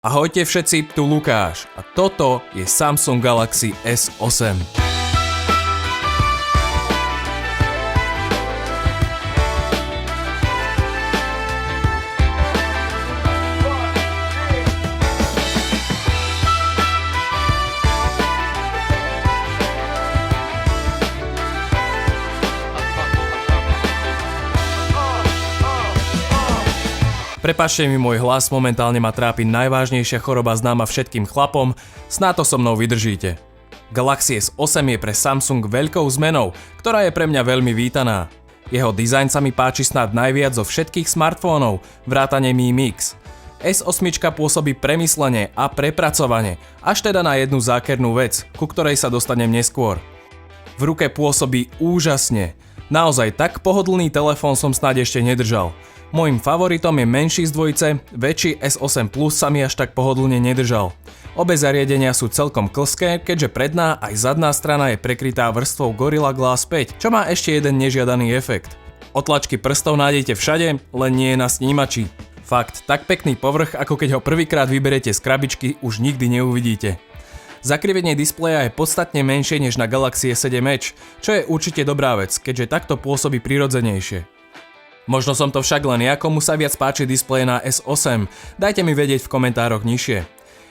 Ahojte všetci, tu Lukáš a toto je Samsung Galaxy S8. Prepáčte mi môj hlas, momentálne ma trápi najvážnejšia choroba známa všetkým chlapom, snáď to so mnou vydržíte. Galaxy S8 je pre Samsung veľkou zmenou, ktorá je pre mňa veľmi vítaná. Jeho dizajn sa mi páči snáď najviac zo všetkých smartfónov, vrátane Mi Mix. S8 pôsobí premyslene a prepracovane, až teda na jednu zákernú vec, ku ktorej sa dostanem neskôr. V ruke pôsobí úžasne. Naozaj tak pohodlný telefón som snáď ešte nedržal. Mojím favoritom je menší z dvojice, väčší S8 Plus sa mi až tak pohodlne nedržal. Obe zariadenia sú celkom klské, keďže predná aj zadná strana je prekrytá vrstvou Gorilla Glass 5, čo má ešte jeden nežiadaný efekt. Otlačky prstov nájdete všade, len nie na snímači. Fakt, tak pekný povrch, ako keď ho prvýkrát vyberete z krabičky, už nikdy neuvidíte. Zakrivenie displeja je podstatne menšie než na Galaxy S7 Edge, čo je určite dobrá vec, keďže takto pôsobí prirodzenejšie. Možno som to však len ja, komu sa viac páči displeje na S8, dajte mi vedieť v komentároch nižšie.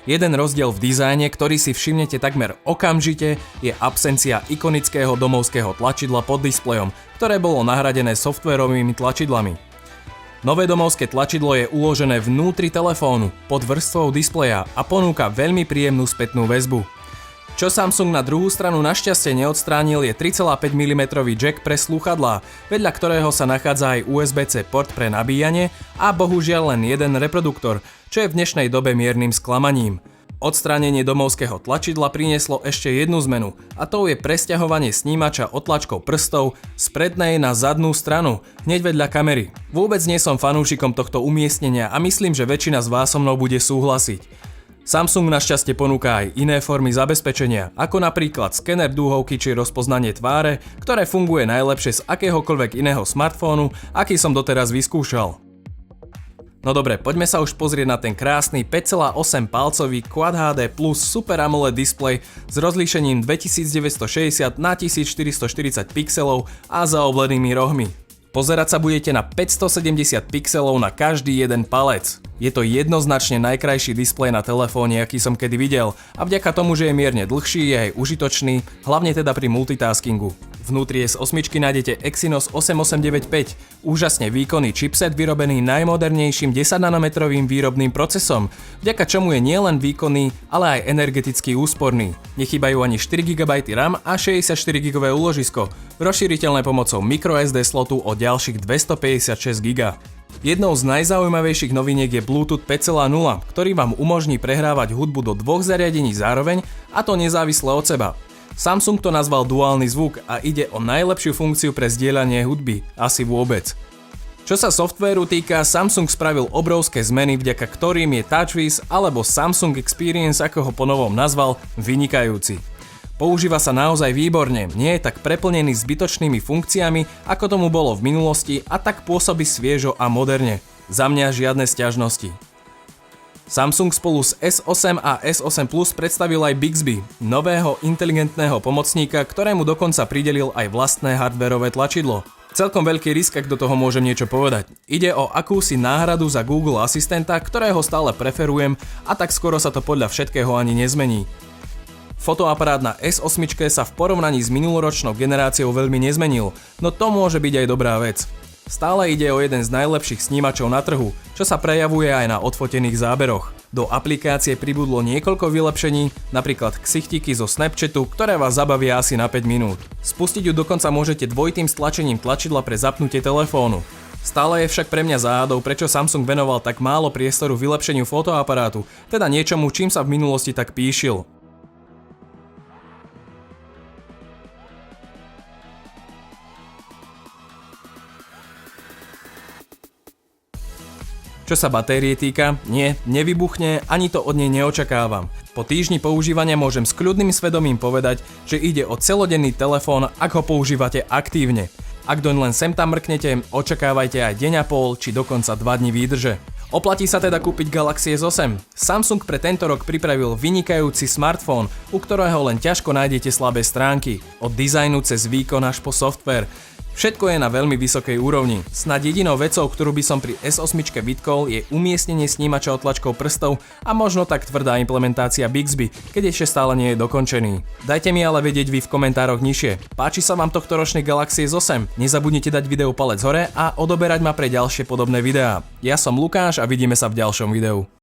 Jeden rozdiel v dizajne, ktorý si všimnete takmer okamžite, je absencia ikonického domovského tlačidla pod displejom, ktoré bolo nahradené softvérovými tlačidlami. Nové domovské tlačidlo je uložené vnútri telefónu, pod vrstvou displeja a ponúka veľmi príjemnú spätnú väzbu. Čo Samsung na druhú stranu našťastie neodstránil je 3,5 mm jack pre slúchadlá, vedľa ktorého sa nachádza aj USB-C port pre nabíjanie a bohužiaľ len jeden reproduktor, čo je v dnešnej dobe miernym sklamaním. Odstránenie domovského tlačidla prinieslo ešte jednu zmenu a tou je presťahovanie snímača otlačkou prstov z prednej na zadnú stranu, hneď vedľa kamery. Vôbec nie som fanúšikom tohto umiestnenia a myslím, že väčšina z vás so mnou bude súhlasiť. Samsung našťastie ponúka aj iné formy zabezpečenia, ako napríklad skener dúhovky či rozpoznanie tváre, ktoré funguje najlepšie z akéhokoľvek iného smartfónu, aký som doteraz vyskúšal. No dobre, poďme sa už pozrieť na ten krásny 5,8 palcový Quad HD Plus Super AMOLED displej s rozlíšením 2960 na 1440 pixelov a zaoblenými rohmi. Pozerať sa budete na 570 pixelov na každý jeden palec. Je to jednoznačne najkrajší displej na telefóne, aký som kedy videl, a vďaka tomu, že je mierne dlhší, je aj užitočný, hlavne teda pri multitaskingu. Vnútri S8 nájdete Exynos 8895, úžasne výkonný chipset vyrobený najmodernejším 10-nanometrovým výrobným procesom, vďaka čomu je nielen výkonný, ale aj energeticky úsporný. Nechýbajú ani 4GB RAM a 64GB úložisko, rozšíriteľné pomocou microSD slotu o ďalších 256GB. Jednou z najzaujímavejších noviniek je Bluetooth 5.0, ktorý vám umožní prehrávať hudbu do dvoch zariadení zároveň, a to nezávisle od seba. Samsung to nazval duálny zvuk a ide o najlepšiu funkciu pre zdieľanie hudby, asi vôbec. Čo sa softvéru týka, Samsung spravil obrovské zmeny, vďaka ktorým je TouchWiz alebo Samsung Experience, ako ho ponovom nazval, vynikajúci. Používa sa naozaj výborne, nie je tak preplnený zbytočnými funkciami, ako tomu bolo v minulosti, a tak pôsobí sviežo a moderne. Za mňa žiadne sťažnosti. Samsung spolu s S8 a S8 Plus predstavil aj Bixby, nového inteligentného pomocníka, ktorému dokonca pridelil aj vlastné hardwareové tlačidlo. Celkom veľký risk, ak do toho môžem niečo povedať. Ide o akúsi náhradu za Google asistenta, ktorého stále preferujem, a tak skoro sa to podľa všetkého ani nezmení. Fotoaparát na S8 sa v porovnaní s minuloročnou generáciou veľmi nezmenil, no to môže byť aj dobrá vec. Stále ide o jeden z najlepších snímačov na trhu, čo sa prejavuje aj na odfotených záberoch. Do aplikácie pribudlo niekoľko vylepšení, napríklad ksichtiky zo Snapchatu, ktoré vás zabavia asi na 5 minút. Spustiť ju dokonca môžete dvojitým stlačením tlačidla pre zapnutie telefónu. Stále je však pre mňa záhadou, prečo Samsung venoval tak málo priestoru vylepšeniu fotoaparátu, teda niečomu, čím sa v minulosti tak pýšil. Čo sa batérie týka, nevybuchne, ani to od nej neočakávam. Po týždni používania môžem s kľudným svedomím povedať, že ide o celodenný telefón, ak ho používate aktívne. Ak doň len sem tam mrknete, očakávajte aj deň a pol, či dokonca 2 dni výdrže. Oplatí sa teda kúpiť Galaxy S8. Samsung pre tento rok pripravil vynikajúci smartfón, u ktorého len ťažko nájdete slabé stránky. Od dizajnu cez výkon až po software. Všetko je na veľmi vysokej úrovni. Snad jedinou vecou, ktorú by som pri S8 vytkol, je umiestnenie snímača otlačkou prstov a možno tak tvrdá implementácia Bixby, keď ešte stále nie je dokončený. Dajte mi ale vedieť vy v komentároch nižšie. Páči sa vám tohtoročný Galaxy S8? Nezabudnite dať videu palec hore a odoberať ma pre ďalšie podobné videá. Ja som Lukáš a vidíme sa v ďalšom videu.